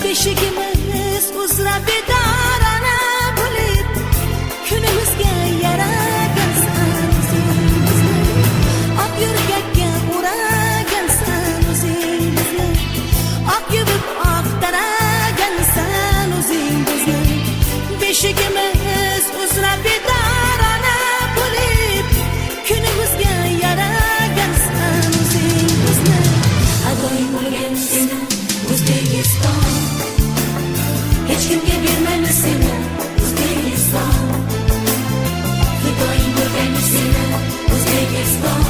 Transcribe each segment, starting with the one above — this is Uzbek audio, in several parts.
Beshigimiz uzra bedorona bo'lib, kunimizga yaragansan o'zingizni. Oq yurgakka o'ragansan o'zingizni. Oq yuvib oq taragansan o'zingizni. Beshigimiz uzra bedorona bo'lib, kunimizga yaragansan o'zingizni. Adoyim bo'lgan seni O'zbekiston, hech kimga bermaymiz seni O'zbekiston. Fidoying bo'lgan seni O'zbekiston,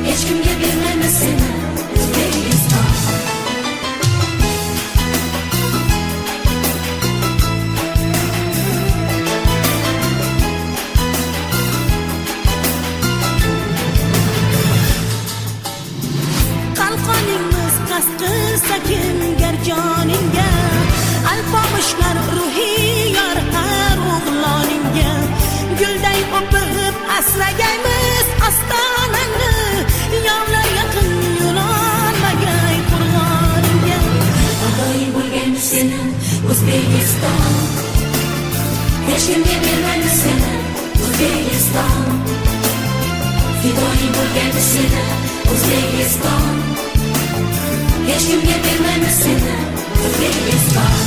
hech kimga bermaymiz seni O'zbekiston. Qalqonimiz qasqirsa kimgar joningga, alpomushlar ruhiy yor har o'g'loningga. Gulday o'pib asragaymiz ostonangni, yovlar yaqin yo'lolmagay qo'rg'oningga. Fidoying bo'lgan seni O'zbekiston, hech kimga bermaymiz seni O'zbekiston. Fidoying bo'lgan seni O'zbekiston, hech kimga bermaymiz seni O'zbekiston.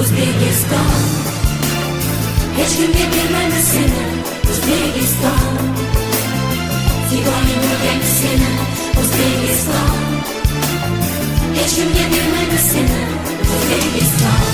O'zbekiston, hech kimga bermaymiz seni O'zbekiston. Fidoying bo'lgan seni O'zbekiston, hech kimga bermaymiz seni O'zbekiston.